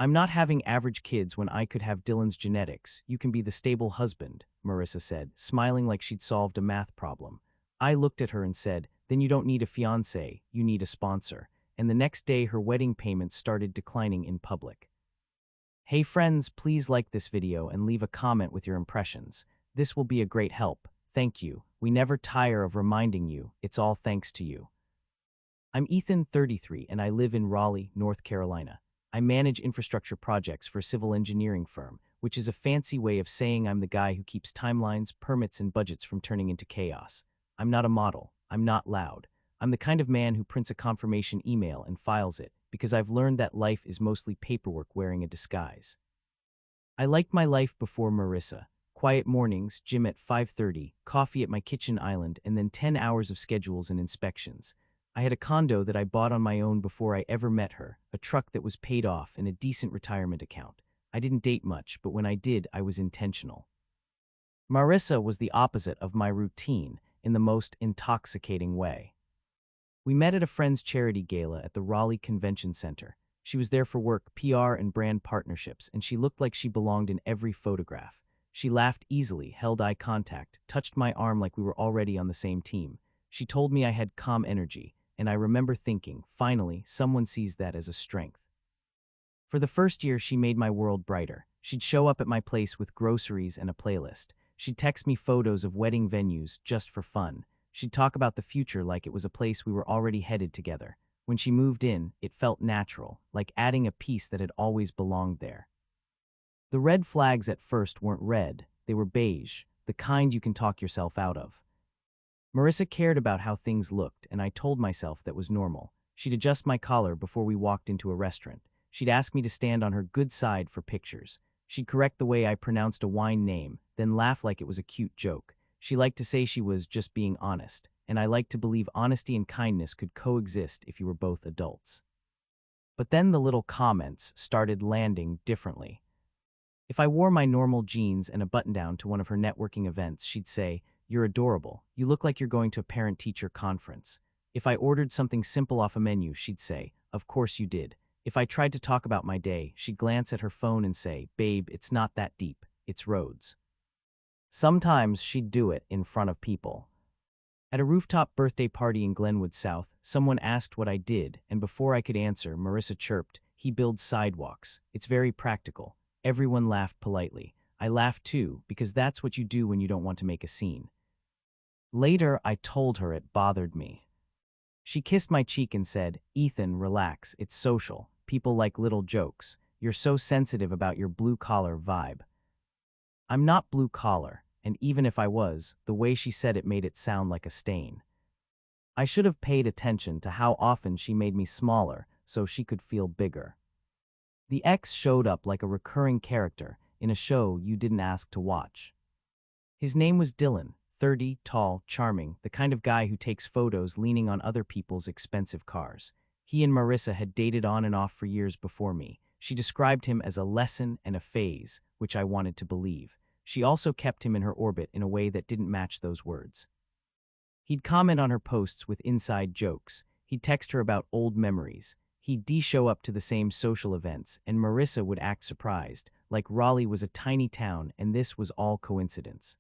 I'm not having average kids when I could have Dylan's genetics. You can be the stable husband, Marissa said, smiling like she'd solved a math problem. I looked at her and said, then you don't need a fiancé, you need a sponsor. And the next day her wedding payments started declining in public. Hey friends, please like this video and leave a comment with your impressions. This will be a great help. Thank you. We never tire of reminding you, it's all thanks to you. I'm Ethan, 33, and I live in Raleigh, North Carolina. I manage infrastructure projects for a civil engineering firm, which is a fancy way of saying I'm the guy who keeps timelines, permits, and budgets from turning into chaos. I'm not a model. I'm not loud. I'm the kind of man who prints a confirmation email and files it, because I've learned that life is mostly paperwork wearing a disguise. I liked my life before Marissa. Quiet mornings, gym at 5:30, coffee at my kitchen island, and then 10 hours of schedules and inspections. I had a condo that I bought on my own before I ever met her, a truck that was paid off, and a decent retirement account. I didn't date much, but when I did, I was intentional. Marissa was the opposite of my routine, in the most intoxicating way. We met at a friend's charity gala at the Raleigh Convention Center. She was there for work, PR, and brand partnerships, and she looked like she belonged in every photograph. She laughed easily, held eye contact, touched my arm like we were already on the same team. She told me I had calm energy, and I remember thinking, finally, someone sees that as a strength. For the first year, she made my world brighter. She'd show up at my place with groceries and a playlist. She'd text me photos of wedding venues just for fun. She'd talk about the future like it was a place we were already headed together. When she moved in, it felt natural, like adding a piece that had always belonged there. The red flags at first weren't red, they were beige, the kind you can talk yourself out of. Marissa cared about how things looked, and I told myself that was normal. She'd adjust my collar before we walked into a restaurant. She'd ask me to stand on her good side for pictures. She'd correct the way I pronounced a wine name, then laugh like it was a cute joke. She liked to say she was just being honest, and I liked to believe honesty and kindness could coexist if you were both adults. But then the little comments started landing differently. If I wore my normal jeans and a button-down to one of her networking events, she'd say, "You're adorable. You look like you're going to a parent-teacher conference." If I ordered something simple off a menu, she'd say, "Of course you did." If I tried to talk about my day, she'd glance at her phone and say, "Babe, it's not that deep. It's roads." Sometimes she'd do it in front of people. At a rooftop birthday party in Glenwood South, someone asked what I did, and before I could answer, Marissa chirped, "He builds sidewalks. It's very practical." Everyone laughed politely. I laughed too, because that's what you do when you don't want to make a scene. Later, I told her it bothered me. She kissed my cheek and said, "Ethan, relax, it's social. People like little jokes. You're so sensitive about your blue-collar vibe." I'm not blue-collar, and even if I was, the way she said it made it sound like a stain. I should have paid attention to how often she made me smaller so she could feel bigger. The ex showed up like a recurring character in a show you didn't ask to watch. His name was Dylan, 30, tall, charming, the kind of guy who takes photos leaning on other people's expensive cars. He and Marissa had dated on and off for years before me. She described him as a lesson and a phase, which I wanted to believe. She also kept him in her orbit in a way that didn't match those words. He'd comment on her posts with inside jokes. He'd text her about old memories. He'd show up to the same social events, and Marissa would act surprised, like Raleigh was a tiny town and this was all coincidence.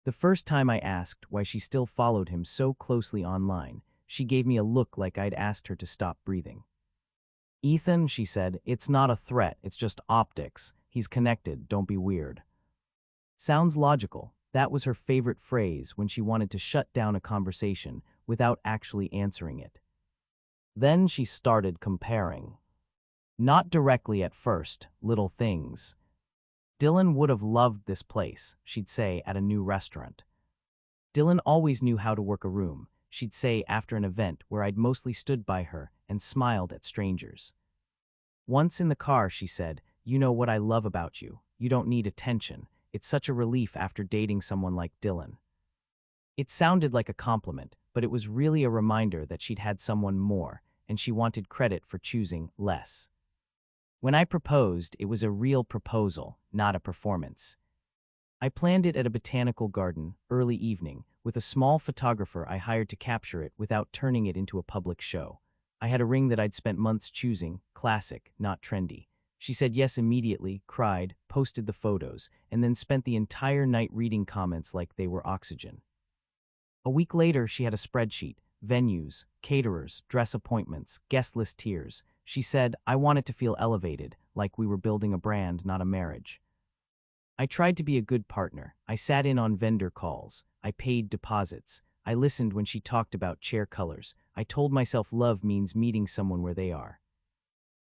The first time I asked why she still followed him so closely online, she gave me a look like I'd asked her to stop breathing. "Ethan," she said, "it's not a threat, it's just optics. He's connected, don't be weird." Sounds logical. That was her favorite phrase when she wanted to shut down a conversation without actually answering it. Then she started comparing. Not directly at first, little things. "Dylan would have loved this place," she'd say at a new restaurant. "Dylan always knew how to work a room," she'd say after an event where I'd mostly stood by her and smiled at strangers. Once in the car, she said, "You know what I love about you. You don't need attention. It's such a relief after dating someone like Dylan." It sounded like a compliment, but it was really a reminder that she'd had someone more, and she wanted credit for choosing less. When I proposed, it was a real proposal, not a performance. I planned it at a botanical garden, early evening, with a small photographer I hired to capture it without turning it into a public show. I had a ring that I'd spent months choosing, classic, not trendy. She said yes immediately, cried, posted the photos, and then spent the entire night reading comments like they were oxygen. A week later, she had a spreadsheet: venues, caterers, dress appointments, guest list tiers. She said, I wanted to feel elevated, like we were building a brand, not a marriage. I tried to be a good partner. I sat in on vendor calls. I paid deposits. I listened when she talked about chair colors. I told myself love means meeting someone where they are.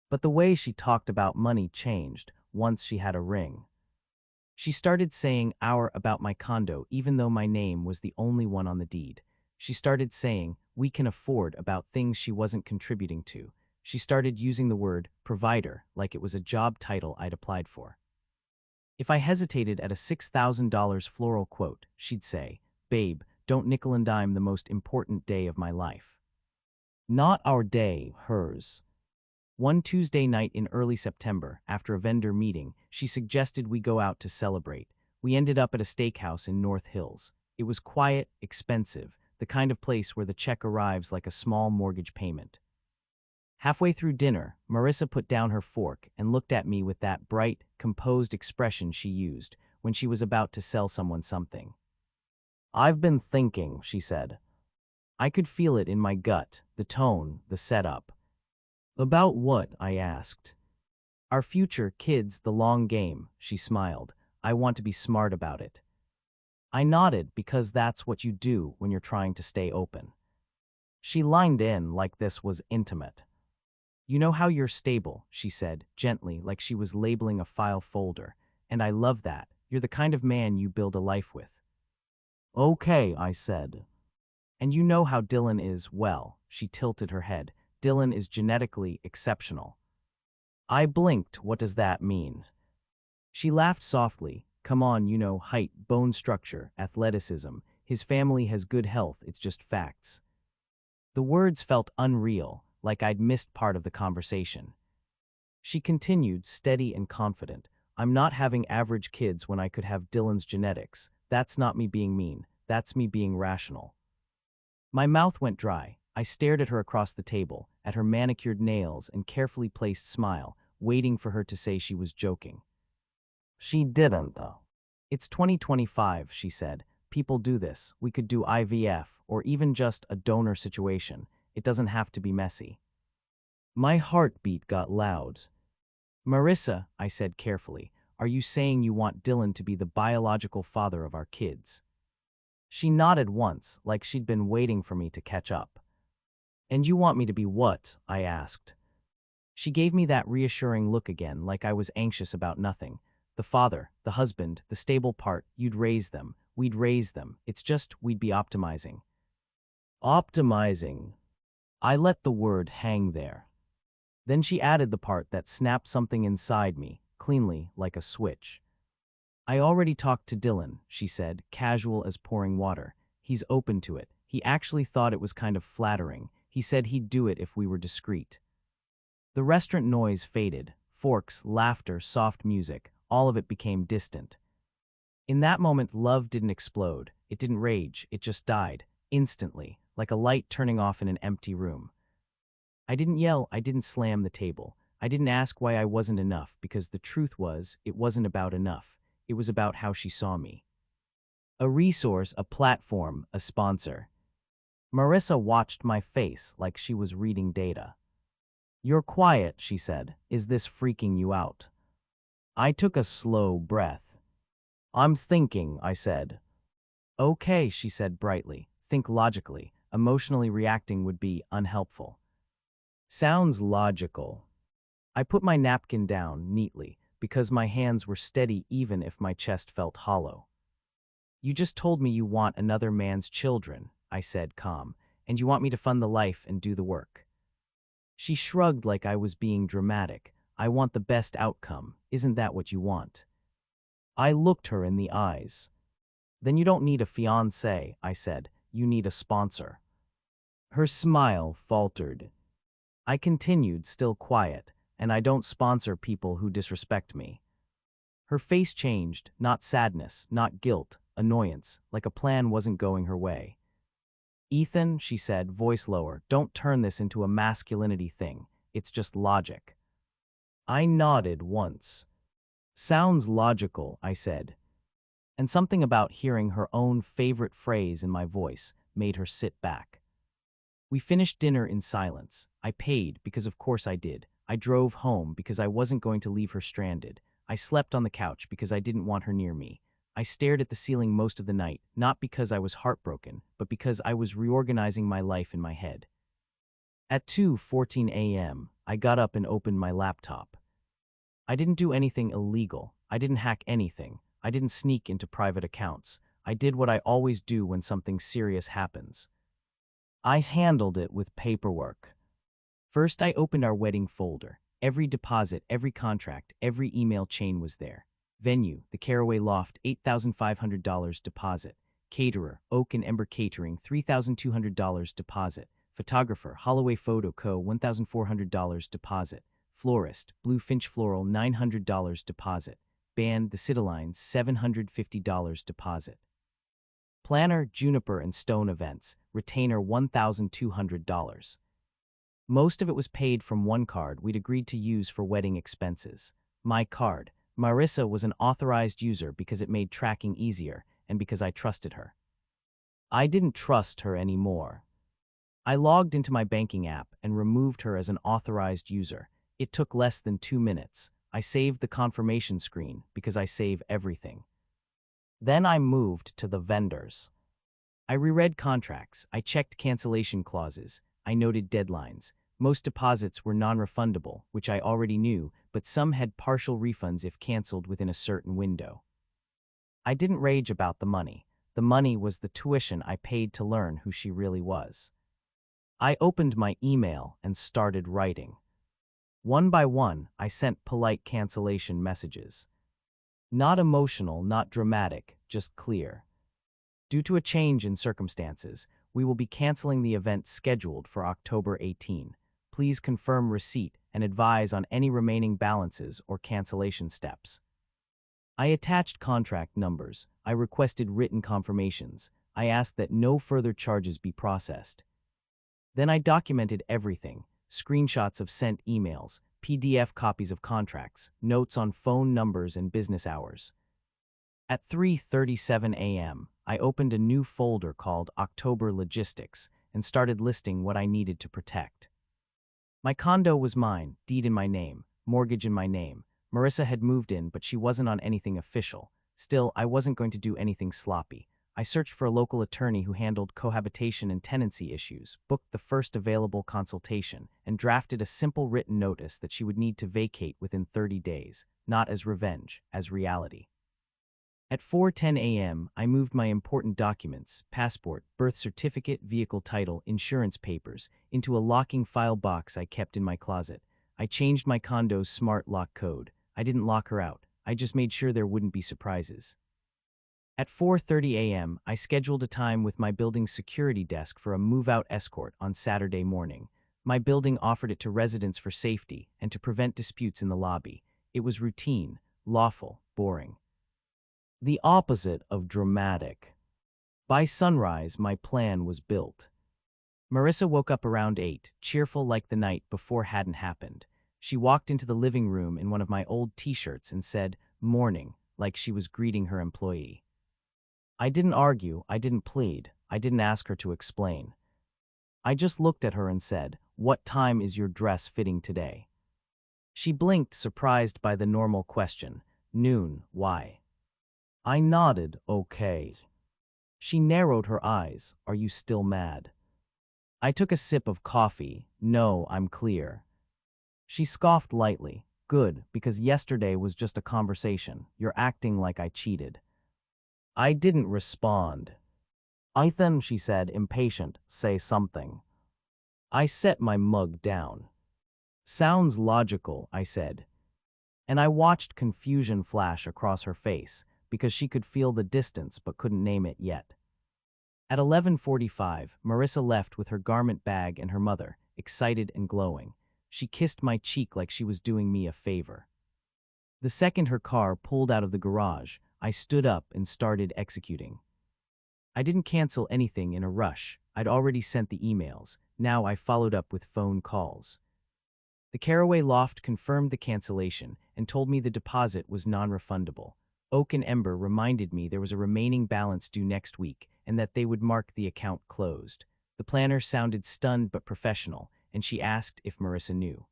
But the way she talked about money changed once she had a ring. She started saying our about my condo even though my name was the only one on the deed. She started saying we can afford about things she wasn't contributing to. She started using the word provider like it was a job title I'd applied for. If I hesitated at a $6,000 floral quote, she'd say, babe, don't nickel and dime the most important day of my life. Not our day, hers. One Tuesday night in early September, after a vendor meeting, she suggested we go out to celebrate. We ended up at a steakhouse in North Hills. It was quiet, expensive, the kind of place where the check arrives like a small mortgage payment. Halfway through dinner, Marissa put down her fork and looked at me with that bright, composed expression she used when she was about to sell someone something. I've been thinking, she said. I could feel it in my gut, the tone, the setup. About what? I asked. Our future, kids, the long game, she smiled. I want to be smart about it. I nodded because that's what you do when you're trying to stay open. She lined in like this was intimate. You know how you're stable, she said, gently, like she was labeling a file folder. And I love that. You're the kind of man you build a life with. Okay, I said. And you know how Dylan is, well, she tilted her head. Dylan is genetically exceptional. I blinked. What does that mean? She laughed softly. Come on, you know, height, bone structure, athleticism. His family has good health, it's just facts. The words felt unreal, like I'd missed part of the conversation. She continued, steady and confident. I'm not having average kids when I could have Dylan's genetics. That's not me being mean. That's me being rational. My mouth went dry. I stared at her across the table, at her manicured nails and carefully placed smile, waiting for her to say she was joking. She didn't, though. It's 2025, she said. People do this. We could do IVF, or even just a donor situation. It doesn't have to be messy. My heartbeat got loud. Marissa, I said carefully, are you saying you want Dylan to be the biological father of our kids? She nodded once, like she'd been waiting for me to catch up. And you want me to be what? I asked. She gave me that reassuring look again, like I was anxious about nothing. The father, the husband, the stable part, you'd raise them. We'd raise them. It's just we'd be optimizing. Optimizing. I let the word hang there. Then she added the part that snapped something inside me, cleanly, like a switch. I already talked to Dylan, she said, casual as pouring water. He's open to it. He actually thought it was kind of flattering. He said he'd do it if we were discreet. The restaurant noise faded. Forks, laughter, soft music, all of it became distant. In that moment, love didn't explode. It didn't rage. It just died, instantly, like a light turning off in an empty room. I didn't yell. I didn't slam the table. I didn't ask why I wasn't enough, because the truth was, it wasn't about enough. It was about how she saw me. A resource, a platform, a sponsor. Marissa watched my face like she was reading data. You're quiet, she said. Is this freaking you out? I took a slow breath. I'm thinking, I said. Okay, she said brightly. Think logically. Emotionally reacting would be unhelpful. Sounds logical. I put my napkin down neatly, because my hands were steady even if my chest felt hollow. You just told me you want another man's children, I said, calm, and you want me to fund the life and do the work. She shrugged like I was being dramatic. I want the best outcome. Isn't that what you want? I looked her in the eyes. Then you don't need a fiancé, I said. You need a sponsor. Her smile faltered. I continued, still quiet, and I don't sponsor people who disrespect me. Her face changed, not sadness, not guilt, annoyance, like a plan wasn't going her way. Ethan, she said, voice lower, don't turn this into a masculinity thing. It's just logic. I nodded once. Sounds logical, I said. And something about hearing her own favorite phrase in my voice made her sit back. We finished dinner in silence. I paid, because of course I did. I drove home because I wasn't going to leave her stranded. I slept on the couch because I didn't want her near me. I stared at the ceiling most of the night, not because I was heartbroken, but because I was reorganizing my life in my head. At 2:14 a.m., I got up and opened my laptop. I didn't do anything illegal. I didn't hack anything. I didn't sneak into private accounts. I did what I always do when something serious happens. I handled it with paperwork. First, I opened our wedding folder. Every deposit, every contract, every email chain was there. Venue, the Caraway Loft, $8,500 deposit. Caterer, Oak and Ember Catering, $3,200 deposit. Photographer, Holloway Photo Co., $1,400 deposit. Florist, Blue Finch Floral, $900 deposit. Band, The Citylines, $750 deposit. Planner, Juniper and Stone Events, retainer $1,200. Most of it was paid from one card we'd agreed to use for wedding expenses. My card. Marissa was an authorized user because it made tracking easier and because I trusted her. I didn't trust her anymore. I logged into my banking app and removed her as an authorized user. It took less than 2 minutes. I saved the confirmation screen because I save everything. Then I moved to the vendors. I reread contracts. I checked cancellation clauses. I noted deadlines. Most deposits were non-refundable, which I already knew, but some had partial refunds if canceled within a certain window. I didn't rage about the money. The money was the tuition I paid to learn who she really was. I opened my email and started writing. One by one, I sent polite cancellation messages. Not emotional, not dramatic, just clear. Due to a change in circumstances, we will be canceling the event scheduled for October 18. Please confirm receipt and advise on any remaining balances or cancellation steps. I attached contract numbers. I requested written confirmations. I asked that no further charges be processed. Then I documented everything: screenshots of sent emails, PDF copies of contracts, notes on phone numbers and business hours. At 3:37 a.m., I opened a new folder called October Logistics and started listing what I needed to protect. My condo was mine, deed in my name, mortgage in my name. Marissa had moved in, but she wasn't on anything official. Still, I wasn't going to do anything sloppy. I searched for a local attorney who handled cohabitation and tenancy issues, booked the first available consultation, and drafted a simple written notice that she would need to vacate within 30 days, not as revenge, as reality. At 4:10 a.m., I moved my important documents, passport, birth certificate, vehicle title, insurance papers, into a locking file box I kept in my closet. I changed my condo's smart lock code. I didn't lock her out. I just made sure there wouldn't be surprises. At 4:30 a.m., I scheduled a time with my building's security desk for a move-out escort on Saturday morning. My building offered it to residents for safety and to prevent disputes in the lobby. It was routine, lawful, boring. The opposite of dramatic. By sunrise, my plan was built. Marissa woke up around 8, cheerful like the night before hadn't happened. She walked into the living room in one of my old t-shirts and said, "Morning," like she was greeting her employee. I didn't argue, I didn't plead, I didn't ask her to explain. I just looked at her and said, "What time is your dress fitting today?" She blinked, surprised by the normal question. "Noon, why?" I nodded, "Okay." She narrowed her eyes. "Are you still mad?" I took a sip of coffee. "No, I'm clear." She scoffed lightly. "Good, because yesterday was just a conversation. You're acting like I cheated." I didn't respond. "Ethan," she said, impatient, "say something." I set my mug down. "Sounds logical," I said. And I watched confusion flash across her face, because she could feel the distance but couldn't name it yet. At 11:45, Marissa left with her garment bag and her mother, excited and glowing. She kissed my cheek like she was doing me a favor. The second her car pulled out of the garage, I stood up and started executing. I didn't cancel anything in a rush. I'd already sent the emails. Now I followed up with phone calls. The Caraway Loft confirmed the cancellation and told me the deposit was non-refundable. Oak and Ember reminded me there was a remaining balance due next week and that they would mark the account closed. The planner sounded stunned but professional, and she asked if Marissa knew.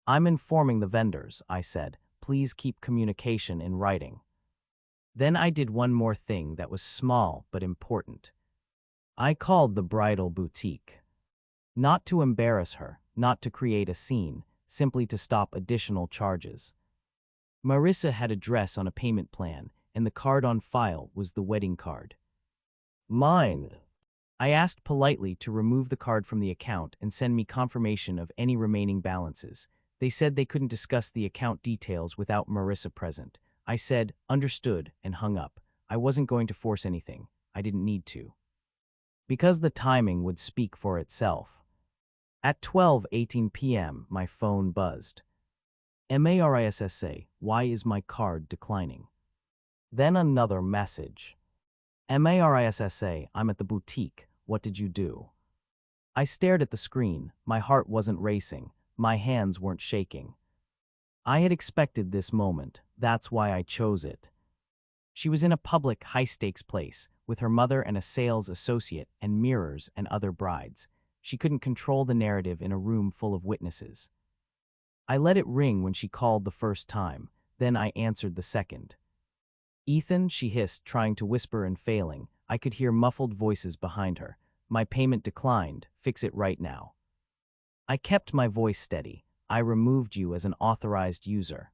"I'm informing the vendors," I said. "Please keep communication in writing." Then I did one more thing that was small but important. I called the bridal boutique. Not to embarrass her, not to create a scene, simply to stop additional charges. Marissa had a dress on a payment plan, and the card on file was the wedding card. "Mine." I asked politely to remove the card from the account and send me confirmation of any remaining balances. They said they couldn't discuss the account details without Marissa present. I said, "Understood," and hung up. I wasn't going to force anything. I didn't need to. Because the timing would speak for itself. At 12:18 p.m., my phone buzzed. "Marissa, why is my card declining?" Then another message. "Marissa, I'm at the boutique. What did you do?" I stared at the screen. My heart wasn't racing. My hands weren't shaking. I had expected this moment. That's why I chose it. She was in a public, high-stakes place, with her mother and a sales associate and mirrors and other brides. She couldn't control the narrative in a room full of witnesses. I let it ring when she called the first time. Then I answered the second. "Ethan," she hissed, trying to whisper and failing. I could hear muffled voices behind her. "My payment declined. Fix it right now." I kept my voice steady. "I removed you as an authorized user."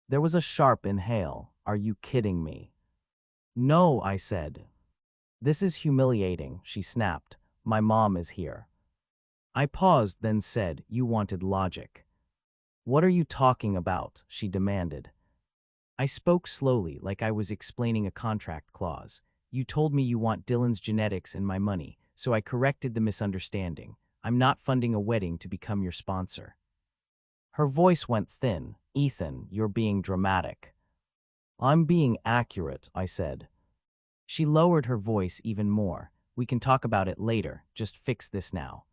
There was a sharp inhale. "Are you kidding me?" "No," I said. "This is humiliating," she snapped. "My mom is here." I paused, then said, "You wanted logic." "What are you talking about?" she demanded. I spoke slowly, like I was explaining a contract clause. "You told me you want Dylan's genetics and my money, so I corrected the misunderstanding. I'm not funding a wedding to become your sponsor." Her voice went thin. "Ethan, you're being dramatic." "I'm being accurate," I said. She lowered her voice even more. "We can talk about it later. Just fix this now."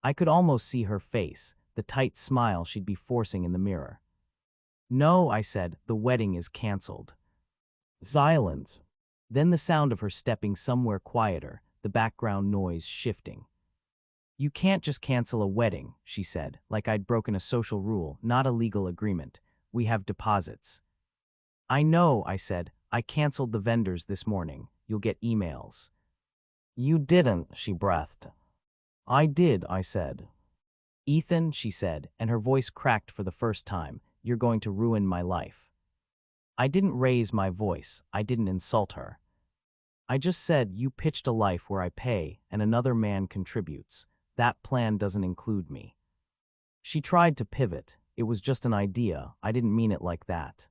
I could almost see her face, the tight smile she'd be forcing in the mirror. "No," I said, "the wedding is canceled." Silence. Then the sound of her stepping somewhere quieter, the background noise shifting. "You can't just cancel a wedding," she said, like I'd broken a social rule, not a legal agreement. "We have deposits." "I know," I said. "I canceled the vendors this morning. You'll get emails." "You didn't," she breathed. "I did," I said. "Ethan," she said, and her voice cracked for the first time, "you're going to ruin my life." I didn't raise my voice. I didn't insult her. I just said, "You pitched a life where I pay and another man contributes. That plan doesn't include me." She tried to pivot. "It was just an idea. I didn't mean it like that."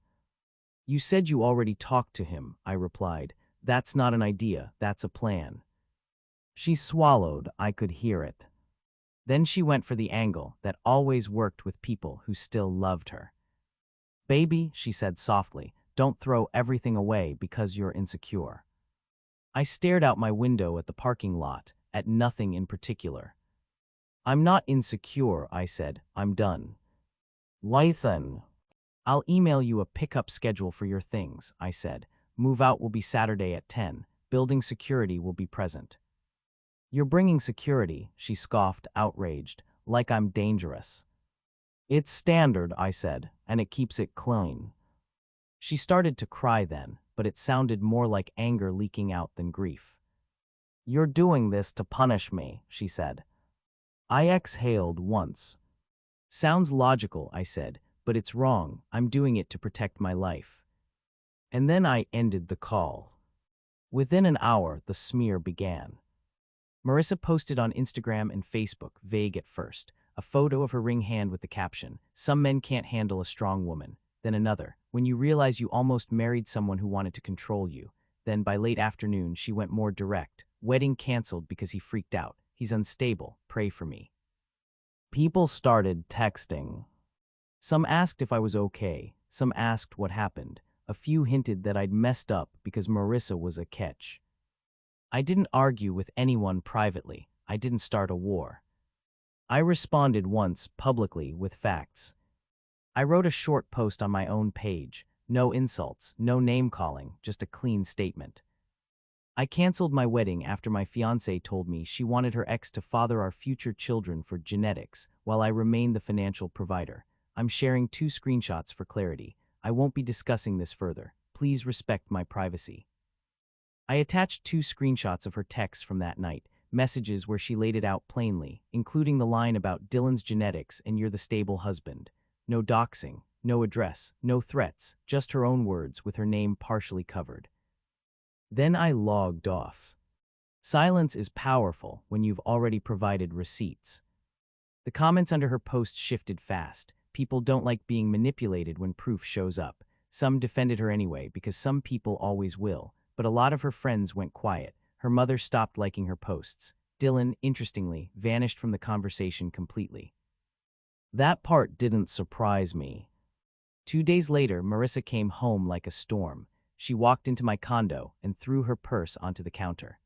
"You said you already talked to him," I replied. "That's not an idea. That's a plan." She swallowed. I could hear it. Then she went for the angle that always worked with people who still loved her. "Baby," she said softly, "don't throw everything away because you're insecure." I stared out my window at the parking lot, at nothing in particular. "I'm not insecure," I said. "I'm done." "Lathan." "I'll email you a pickup schedule for your things," I said. "Move out will be Saturday at 10. Building security will be present." "You're bringing security," she scoffed, outraged, "like I'm dangerous." "It's standard," I said, "and it keeps it clean." She started to cry then, but it sounded more like anger leaking out than grief. "You're doing this to punish me," she said. I exhaled once. "Sounds logical," I said, "but it's wrong. I'm doing it to protect my life." And then I ended the call. Within an hour, the smear began. Marissa posted on Instagram and Facebook, vague at first, a photo of her ring hand with the caption, "Some men can't handle a strong woman." Then another, "When you realize you almost married someone who wanted to control you." Then by late afternoon, she went more direct. "Wedding canceled because he freaked out. He's unstable. Pray for me." People started texting. Some asked if I was okay. Some asked what happened. A few hinted that I'd messed up because Marissa was a catch. I didn't argue with anyone privately. I didn't start a war. I responded once, publicly, with facts. I wrote a short post on my own page. No insults, no name-calling, just a clean statement. I canceled my wedding after my fiancée told me she wanted her ex to father our future children for genetics, while I remain the financial provider. I'm sharing 2 screenshots for clarity. I won't be discussing this further. Please respect my privacy. I attached 2 screenshots of her texts from that night, messages where she laid it out plainly, including the line about Dylan's genetics and you're the stable husband. No doxing, no address, no threats, just her own words with her name partially covered. Then I logged off. Silence is powerful when you've already provided receipts. The comments under her post shifted fast. People don't like being manipulated when proof shows up. Some defended her anyway because some people always will, but a lot of her friends went quiet. Her mother stopped liking her posts. Dylan, interestingly, vanished from the conversation completely. That part didn't surprise me. 2 days later, Marissa came home like a storm. She walked into my condo and threw her purse onto the counter.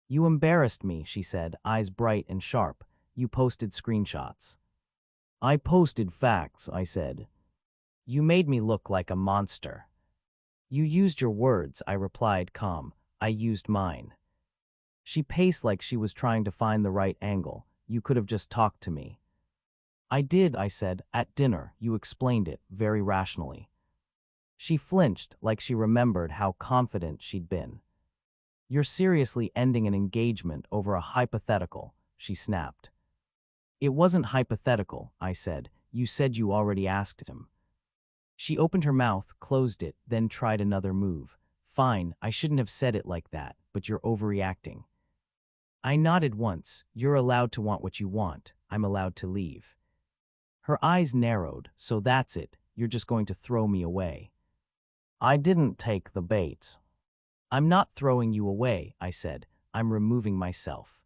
"You embarrassed me," she said, eyes bright and sharp. "You posted screenshots." "I posted facts," I said. "You made me look like a monster." "You used your words," I replied, calm. "I used mine." She paced like she was trying to find the right angle. "You could have just talked to me." "I did," I said. "At dinner, you explained it, very rationally." She flinched like she remembered how confident she'd been. "You're seriously ending an engagement over a hypothetical," she snapped. "It wasn't hypothetical," I said. "You said you already asked him." She opened her mouth, closed it, then tried another move. "Fine, I shouldn't have said it like that, but you're overreacting." I nodded once. "You're allowed to want what you want. I'm allowed to leave." Her eyes narrowed. "So that's it. You're just going to throw me away." "I didn't take the bait." "I'm not throwing you away," I said. "I'm removing myself."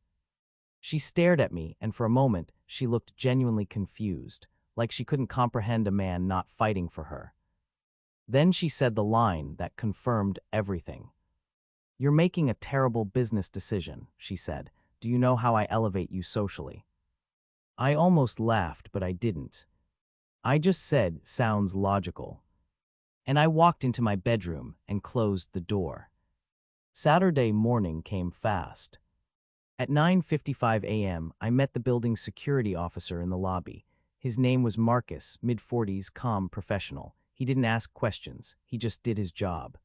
She stared at me, and for a moment, she looked genuinely confused, like she couldn't comprehend a man not fighting for her. Then she said the line that confirmed everything. "You're making a terrible business decision," she said. "Do you know how I elevate you socially?" I almost laughed, but I didn't. I just said, "Sounds logical." And I walked into my bedroom and closed the door. Saturday morning came fast. At 9:55 a.m., I met the building's security officer in the lobby. His name was Marcus, mid-40s, calm, professional. He didn't ask questions, he just did his job.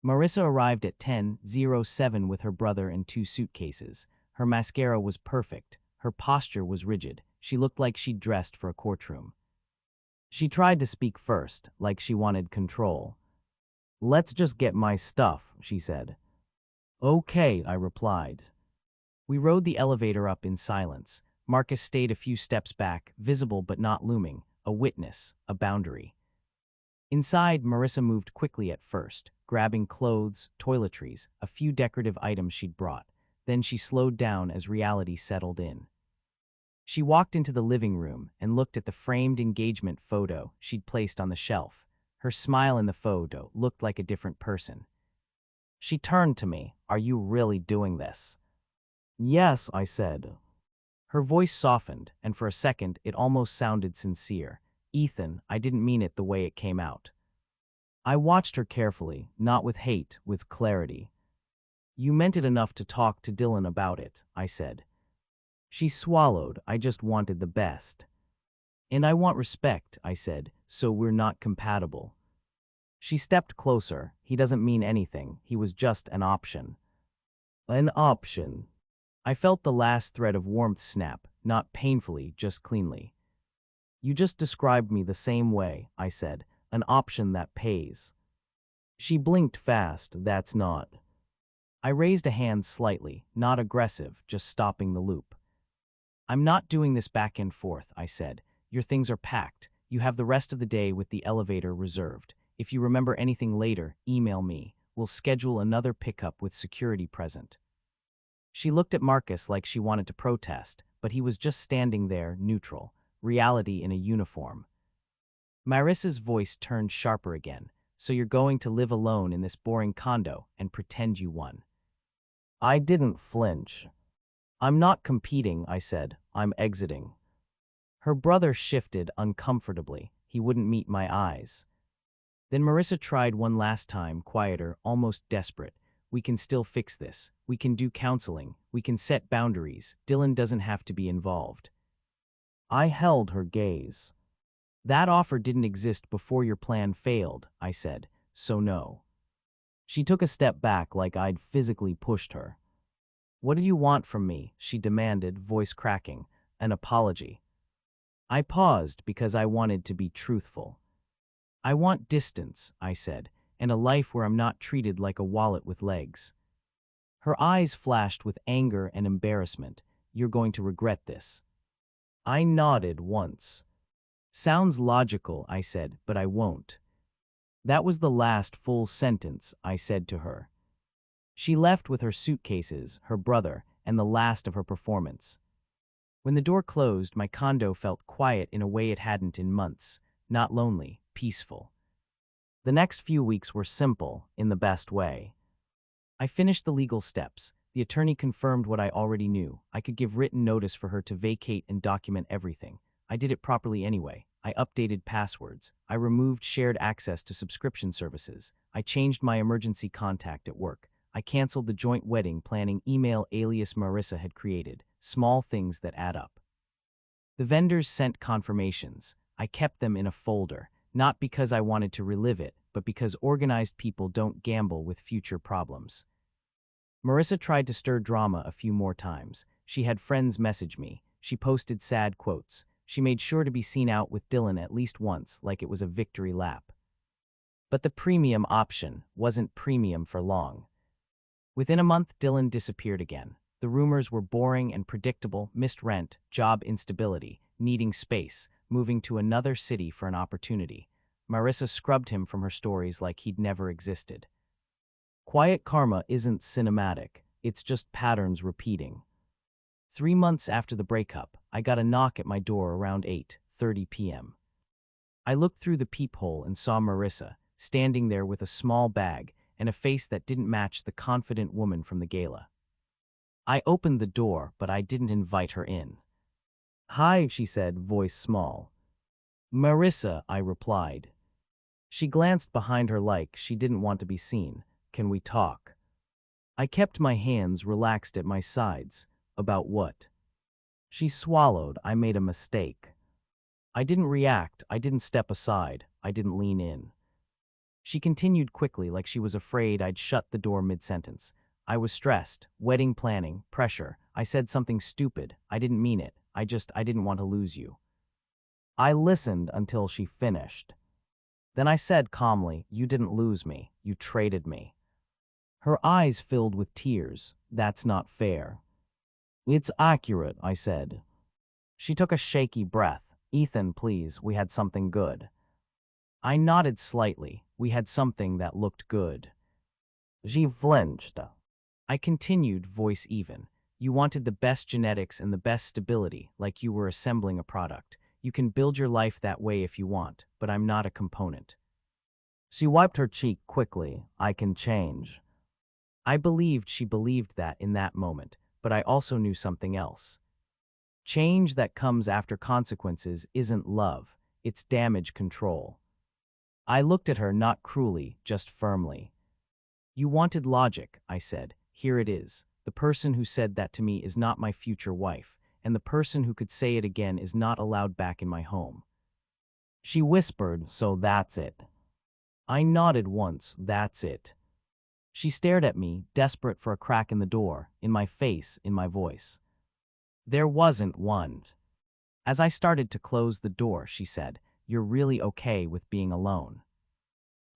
Marissa arrived at 10:07 with her brother and 2 suitcases. Her mascara was perfect. Her posture was rigid. She looked like she'd dressed for a courtroom. She tried to speak first, like she wanted control. "Let's just get my stuff," she said. "Okay," I replied. We rode the elevator up in silence. Marcus stayed a few steps back, visible but not looming, a witness, a boundary. Inside, Marissa moved quickly at first, grabbing clothes, toiletries, a few decorative items she'd brought. Then she slowed down as reality settled in. She walked into the living room and looked at the framed engagement photo she'd placed on the shelf. Her smile in the photo looked like a different person. She turned to me. "Are you really doing this?" "Yes," I said. Her voice softened, and for a second it almost sounded sincere. "Ethan, I didn't mean it the way it came out." I watched her carefully, not with hate, with clarity. "You meant it enough to talk to Dylan about it," I said. She swallowed. "I just wanted the best." "And I want respect," I said, "so we're not compatible." She stepped closer. "He doesn't mean anything. He was just an option." "An option?" I felt the last thread of warmth snap, not painfully, just cleanly. "You just described me the same way," I said. "An option that pays." She blinked fast. "That's not." I raised a hand slightly, not aggressive, just stopping the loop. "I'm not doing this back and forth," I said. "Your things are packed. You have the rest of the day with the elevator reserved. If you remember anything later, email me. We'll schedule another pickup with security present." She looked at Marcus like she wanted to protest, but he was just standing there, neutral, reality in a uniform. Marissa's voice turned sharper again. "So you're going to live alone in this boring condo and pretend you won?" I didn't flinch. "I'm not competing," I said. I'm exiting. Her brother shifted uncomfortably. He wouldn't meet my eyes. Then Marissa tried one last time, quieter, almost desperate. We can still fix this. We can do counseling. We can set boundaries. Dylan doesn't have to be involved. I held her gaze. That offer didn't exist before your plan failed, I said, so no. She took a step back like I'd physically pushed her. What do you want from me? She demanded, voice cracking. An apology. I paused because I wanted to be truthful. I want distance, I said, and a life where I'm not treated like a wallet with legs. Her eyes flashed with anger and embarrassment. You're going to regret this. I nodded once. Sounds logical, I said, but I won't. That was the last full sentence I said to her. She left with her suitcases, her brother, and the last of her performance. When the door closed, my condo felt quiet in a way it hadn't in months, not lonely, peaceful. The next few weeks were simple, in the best way. I finished the legal steps. The attorney confirmed what I already knew. I could give written notice for her to vacate and document everything. I did it properly anyway. I updated passwords. I removed shared access to subscription services. I changed my emergency contact at work. I canceled the joint wedding planning email alias Marissa had created. Small things that add up. The vendors sent confirmations. I kept them in a folder, not because I wanted to relive it, but because organized people don't gamble with future problems. Marissa tried to stir drama a few more times. She had friends message me. She posted sad quotes. She made sure to be seen out with Dylan at least once, like it was a victory lap. But the premium option wasn't premium for long. Within a month, Dylan disappeared again. The rumors were boring and predictable: missed rent, job instability, needing space, moving to another city for an opportunity. Marissa scrubbed him from her stories like he'd never existed. Quiet karma isn't cinematic, it's just patterns repeating. 3 months after the breakup, I got a knock at my door around 8:30 p.m. I looked through the peephole and saw Marissa, standing there with a small bag and a face that didn't match the confident woman from the gala. I opened the door, but I didn't invite her in. Hi, she said, voice small. Marissa, I replied. She glanced behind her like she didn't want to be seen. Can we talk? I kept my hands relaxed at my sides. About what? She swallowed. I made a mistake. I didn't react. I didn't step aside. I didn't lean in. She continued quickly, like she was afraid I'd shut the door mid-sentence. I was stressed. Wedding planning, pressure. I said something stupid. I didn't mean it. I didn't want to lose you. I listened until she finished. Then I said calmly, you didn't lose me. You traded me. Her eyes filled with tears. That's not fair. It's accurate, I said. She took a shaky breath. Ethan, please, we had something good. I nodded slightly. We had something that looked good. She flinched. I continued, voice even. You wanted the best genetics and the best stability, like you were assembling a product. You can build your life that way if you want, but I'm not a component. She wiped her cheek quickly. I can change. I believed she believed that in that moment, but I also knew something else. Change that comes after consequences isn't love, it's damage control. I looked at her not cruelly, just firmly. You wanted logic, I said. Here it is. The person who said that to me is not my future wife, and the person who could say it again is not allowed back in my home. She whispered, so that's it. I nodded once, that's it. She stared at me, desperate for a crack in the door, in my face, in my voice. There wasn't one. As I started to close the door, she said, you're really okay with being alone.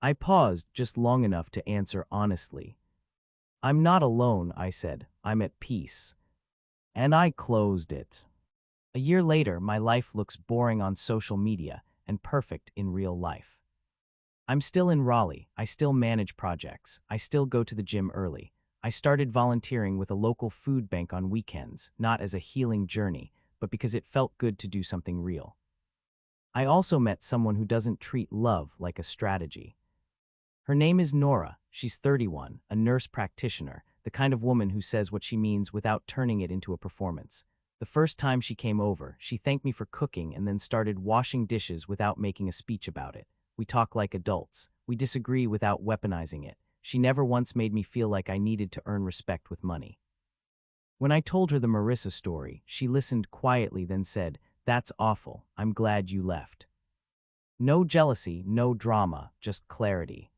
I paused just long enough to answer honestly. I'm not alone, I said. I'm at peace. And I closed it. A year later, my life looks boring on social media and perfect in real life. I'm still in Raleigh. I still manage projects. I still go to the gym early. I started volunteering with a local food bank on weekends, not as a healing journey, but because it felt good to do something real. I also met someone who doesn't treat love like a strategy. Her name is Nora. She's 31, a nurse practitioner, the kind of woman who says what she means without turning it into a performance. The first time she came over, she thanked me for cooking and then started washing dishes without making a speech about it. We talk like adults. We disagree without weaponizing it. She never once made me feel like I needed to earn respect with money. When I told her the Marissa story, she listened quietly, then said, "That's awful. I'm glad you left." No jealousy, no drama, just clarity.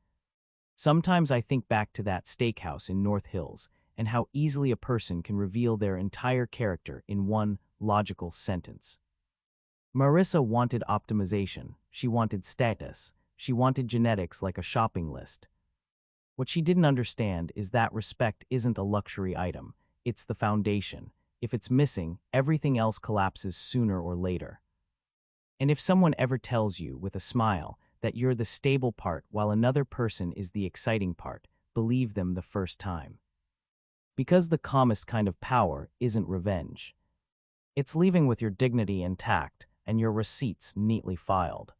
Sometimes I think back to that steakhouse in North Hills and how easily a person can reveal their entire character in one logical sentence. Marissa wanted optimization. She wanted status. She wanted genetics like a shopping list. What she didn't understand is that respect isn't a luxury item. It's the foundation. If it's missing, everything else collapses sooner or later. And if someone ever tells you, with a smile, that you're the stable part while another person is the exciting part, believe them the first time. Because the calmest kind of power isn't revenge. It's leaving with your dignity intact and your receipts neatly filed.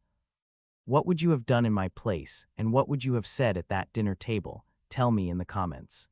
What would you have done in my place, and what would you have said at that dinner table? Tell me in the comments.